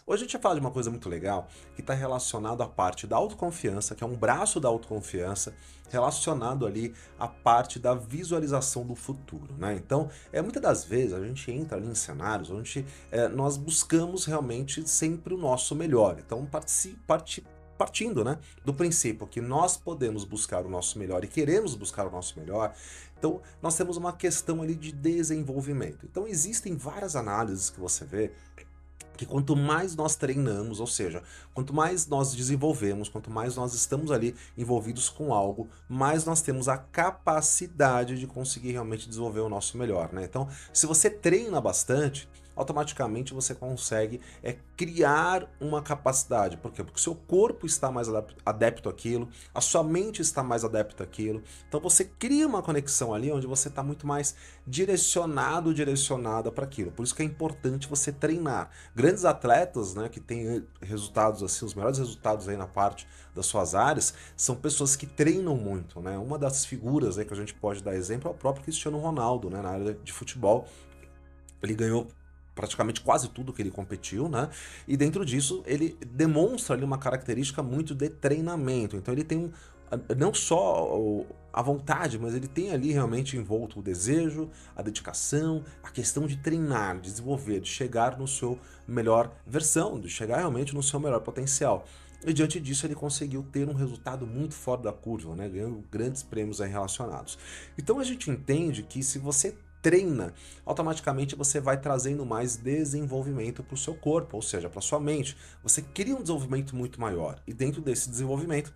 Hoje a gente vai falar de uma coisa muito legal que está relacionado à parte da autoconfiança, que é um braço da autoconfiança, relacionado ali à parte da visualização do futuro, né? Então, muitas das vezes a gente entra ali em cenários onde nós buscamos realmente sempre o nosso melhor. Então, partindo, né, do princípio que nós podemos buscar o nosso melhor e queremos buscar o nosso melhor, então nós temos uma questão ali de desenvolvimento. Então, existem várias análises que você vê que quanto mais nós treinamos, ou seja, quanto mais nós desenvolvemos, quanto mais nós estamos ali envolvidos com algo, mais nós temos a capacidade de conseguir realmente desenvolver o nosso melhor, né? Então, se você treina bastante, automaticamente você consegue criar uma capacidade. Por quê? Porque o seu corpo está mais adepto àquilo, a sua mente está mais adepta àquilo. Então você cria uma conexão ali onde você está muito mais direcionada para aquilo. Por isso que é importante você treinar. Grandes atletas, né, que têm resultados assim, os melhores resultados aí na parte das suas áreas, são pessoas que treinam muito, né? Uma das figuras aí que a gente pode dar exemplo é o próprio Cristiano Ronaldo, né, na área de futebol. Ele ganhou praticamente quase tudo que ele competiu, né? E dentro disso ele demonstra ali uma característica muito de treinamento. Então ele tem não só a vontade, mas ele tem ali realmente envolto o desejo, a dedicação, a questão de treinar, de desenvolver, de chegar no seu melhor versão, de chegar realmente no seu melhor potencial. E diante disso ele conseguiu ter um resultado muito fora da curva, né? Ganhando grandes prêmios aí relacionados. Então a gente entende que se você treina, automaticamente você vai trazendo mais desenvolvimento para o seu corpo, ou seja, para sua mente. Você cria um desenvolvimento muito maior e dentro desse desenvolvimento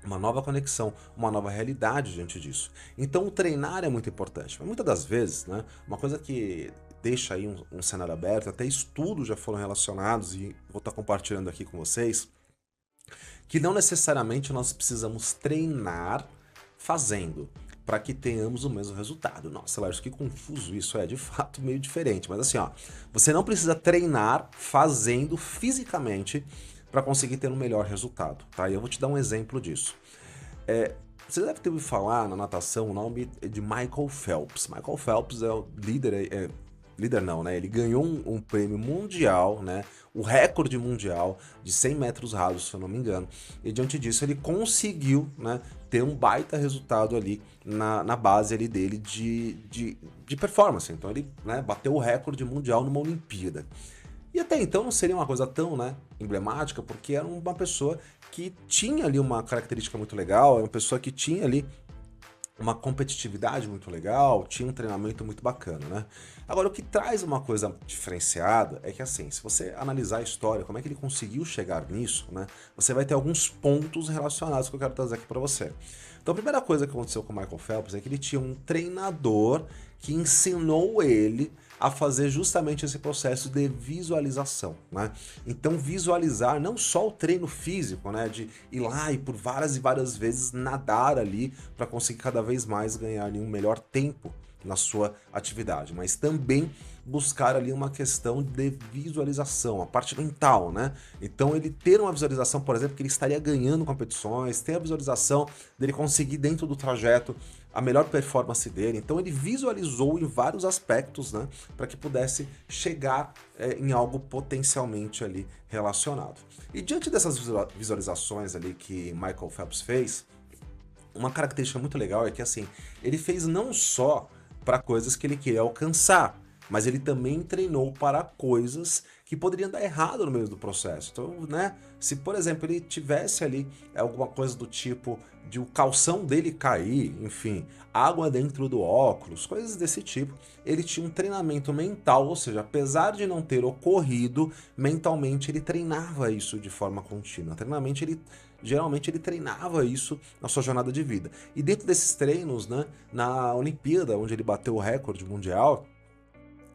uma nova conexão, uma nova realidade diante disso. Então o treinar é muito importante. Mas muitas das vezes, né, uma coisa que deixa aí um cenário aberto, até estudos já foram relacionados e vou estar compartilhando aqui com vocês, que não necessariamente nós precisamos treinar fazendo para que tenhamos o mesmo resultado. Nossa, Lars, que confuso isso é, de fato meio diferente, mas assim, ó, você não precisa treinar fazendo fisicamente para conseguir ter um melhor resultado, tá? E eu vou te dar um exemplo disso. Você deve ter ouvido falar na natação o nome de Michael Phelps. Michael Phelps é o líder, líder não, né? Ele ganhou um prêmio mundial, né? O recorde mundial de 100 metros rasos, se eu não me engano. E diante disso ele conseguiu, né, ter um baita resultado ali na base ali dele de performance. Então ele, né, bateu o recorde mundial numa Olimpíada. E até então não seria uma coisa tão, né, emblemática, porque era uma pessoa que tinha ali uma característica muito legal, é uma pessoa que tinha ali uma competitividade muito legal, tinha um treinamento muito bacana, né? Agora, o que traz uma coisa diferenciada é que, assim, se você analisar a história, como é que ele conseguiu chegar nisso, né? Você vai ter alguns pontos relacionados que eu quero trazer aqui para você. Então, a primeira coisa que aconteceu com o Michael Phelps é que ele tinha um treinador que ensinou ele a fazer justamente esse processo de visualização, né? Então visualizar não só o treino físico, né, de ir lá e por várias e várias vezes nadar ali para conseguir cada vez mais ganhar ali um melhor tempo na sua atividade, mas também buscar ali uma questão de visualização, a parte mental, né? Então ele ter uma visualização, por exemplo, que ele estaria ganhando competições, ter a visualização dele conseguir dentro do trajeto a melhor performance dele. Então ele visualizou em vários aspectos, né, para que pudesse chegar em algo potencialmente ali relacionado. E diante dessas visualizações ali que Michael Phelps fez, uma característica muito legal é que, assim, ele fez não só para coisas que ele queria alcançar, mas ele também treinou para coisas que poderiam dar errado no meio do processo. Então, né, se por exemplo ele tivesse ali alguma coisa do tipo de o calção dele cair, enfim, água dentro do óculos, coisas desse tipo, ele tinha um treinamento mental, ou seja, apesar de não ter ocorrido, mentalmente ele treinava isso de forma contínua. Geralmente ele treinava isso na sua jornada de vida. E dentro desses treinos, né, na Olimpíada, onde ele bateu o recorde mundial,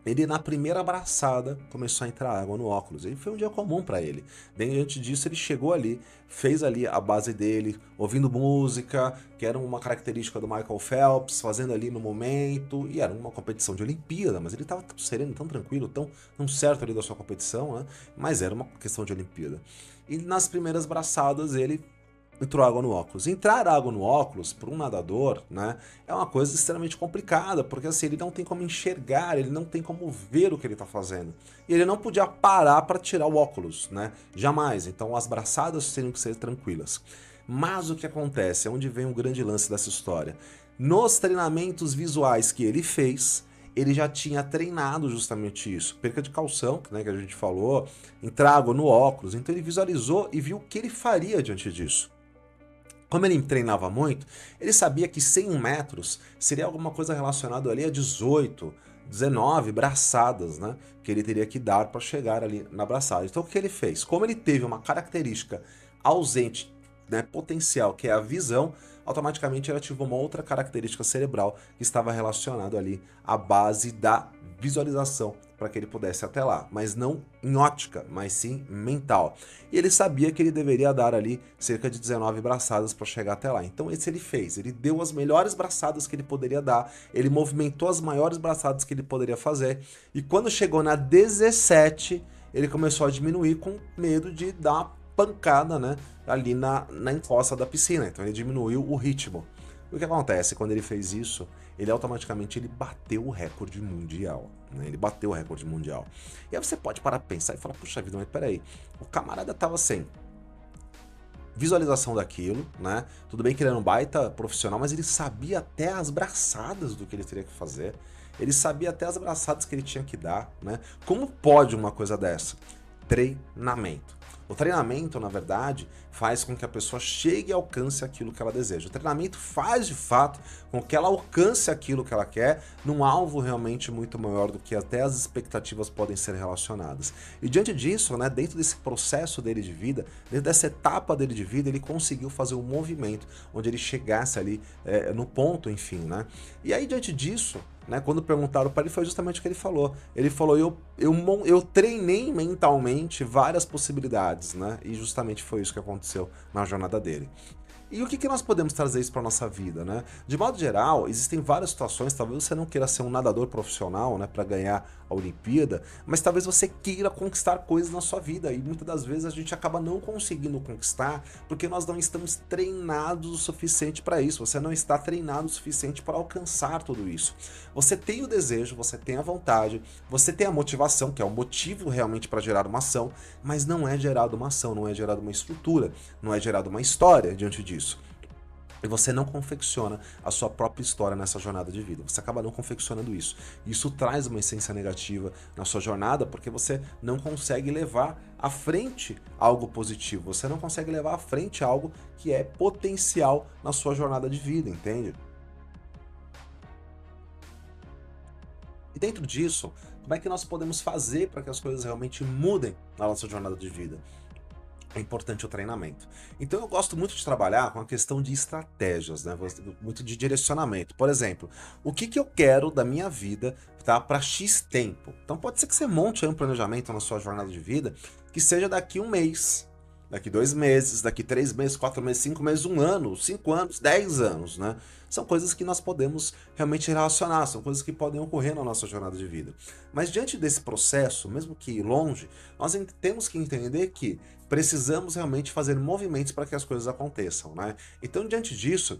ele na primeira abraçada começou a entrar água no óculos. E foi um dia comum para ele. Diante disso ele chegou ali, fez ali a base dele, ouvindo música, que era uma característica do Michael Phelps, fazendo ali no momento, e era uma competição de Olimpíada, mas ele estava tão sereno, tão tranquilo, tão certo ali da sua competição, né? Mas era uma questão de Olimpíada. E nas primeiras braçadas ele entrou água no óculos. Entrar água no óculos, para um nadador, né, é uma coisa extremamente complicada, porque assim, ele não tem como enxergar, ele não tem como ver o que ele está fazendo. E ele não podia parar para tirar o óculos, né? Jamais. Então as braçadas teriam que ser tranquilas. Mas o que acontece, é onde vem o grande lance dessa história. Nos treinamentos visuais que ele fez, ele já tinha treinado justamente isso. Perca de calção, né, que a gente falou, entrar água no óculos. Então ele visualizou e viu o que ele faria diante disso. Como ele treinava muito, ele sabia que 100 metros seria alguma coisa relacionada ali a 18, 19 braçadas, né? Que ele teria que dar para chegar ali na braçada. Então o que ele fez? Como ele teve uma característica ausente, né, potencial, que é a visão, automaticamente ele ativou uma outra característica cerebral que estava relacionado ali à base da visualização para que ele pudesse até lá, mas não em ótica, mas sim mental. E ele sabia que ele deveria dar ali cerca de 19 braçadas para chegar até lá. Então esse ele fez, ele deu as melhores braçadas que ele poderia dar, ele movimentou as maiores braçadas que ele poderia fazer, e quando chegou na 17, ele começou a diminuir com medo de dar uma pancada, né, ali na encosta da piscina. Então ele diminuiu o ritmo. O que acontece? Quando ele fez isso, ele automaticamente bateu o recorde mundial, né? Ele bateu o recorde mundial. E aí você pode parar pra pensar e falar, puxa vida, mas peraí, o camarada tava sem visualização daquilo, né? Tudo bem que ele era um baita profissional, mas ele sabia até as braçadas do que ele teria que fazer. Ele sabia até as braçadas que ele tinha que dar, né? Como pode uma coisa dessa? Treinamento. O treinamento, na verdade, faz com que a pessoa chegue e alcance aquilo que ela deseja. O treinamento faz, de fato, com que ela alcance aquilo que ela quer num alvo realmente muito maior do que até as expectativas podem ser relacionadas. E diante disso, né, dentro desse processo dele de vida, dentro dessa etapa dele de vida, ele conseguiu fazer um movimento onde ele chegasse ali no ponto, enfim, né? E aí, diante disso, né, quando perguntaram para ele, foi justamente o que ele falou. Ele falou, eu treinei mentalmente várias possibilidades, né? E justamente foi isso que aconteceu na jornada dele. E o que nós podemos trazer isso para nossa vida, né? De modo geral, existem várias situações, talvez você não queira ser um nadador profissional, né, para ganhar a Olimpíada, mas talvez você queira conquistar coisas na sua vida, e muitas das vezes a gente acaba não conseguindo conquistar porque nós não estamos treinados o suficiente para isso, você não está treinado o suficiente para alcançar tudo isso. Você tem o desejo, você tem a vontade, você tem a motivação, que é o motivo realmente para gerar uma ação, mas não é gerada uma ação, não é gerada uma estrutura, não é gerada uma história diante disso. E você não confecciona a sua própria história nessa jornada de vida. Você acaba não confeccionando isso. Isso traz uma essência negativa na sua jornada porque você não consegue levar à frente algo positivo. Você não consegue levar à frente algo que é potencial na sua jornada de vida, entende? E dentro disso, como é que nós podemos fazer para que as coisas realmente mudem na nossa jornada de vida? É importante o treinamento. Então eu gosto muito de trabalhar com a questão de estratégias, né? Muito de direcionamento. Por exemplo, o que eu quero da minha vida, tá, para X tempo? Então pode ser que você monte aí um planejamento na sua jornada de vida que seja daqui 1 mês, daqui 2 meses, daqui 3 meses, 4 meses, 5 meses, 1 ano, 5 anos, 10 anos, né? São coisas que nós podemos realmente relacionar, são coisas que podem ocorrer na nossa jornada de vida. Mas diante desse processo, mesmo que longe, nós temos que entender que precisamos realmente fazer movimentos para que as coisas aconteçam, né? Então, diante disso,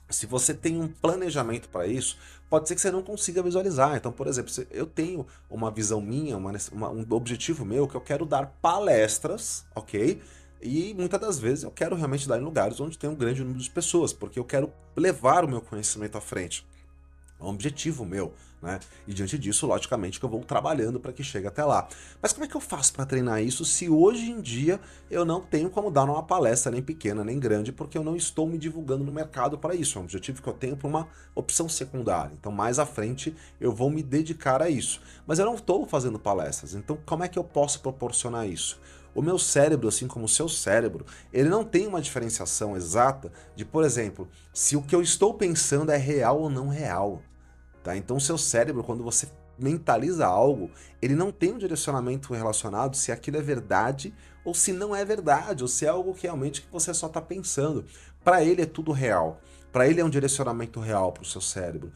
se você tem um planejamento para isso, pode ser que você não consiga visualizar. Então, por exemplo, eu tenho uma visão minha, um objetivo meu, que eu quero dar palestras, ok? E muitas das vezes eu quero realmente dar em lugares onde tem um grande número de pessoas, porque eu quero levar o meu conhecimento à frente. É um objetivo meu, né? E diante disso, logicamente, que eu vou trabalhando para que chegue até lá. Mas como é que eu faço para treinar isso se hoje em dia eu não tenho como dar uma palestra nem pequena nem grande, porque eu não estou me divulgando no mercado para isso? É um objetivo que eu tenho para uma opção secundária. Então, mais à frente, eu vou me dedicar a isso. Mas eu não estou fazendo palestras, então como é que eu posso proporcionar isso? O meu cérebro, assim como o seu cérebro, ele não tem uma diferenciação exata de, por exemplo, se o que eu estou pensando é real ou não real. Tá? Então o seu cérebro, quando você mentaliza algo, ele não tem um direcionamento relacionado se aquilo é verdade ou se não é verdade, ou se é algo que realmente que você só está pensando. Para ele é tudo real. Para ele é um direcionamento real para o seu cérebro.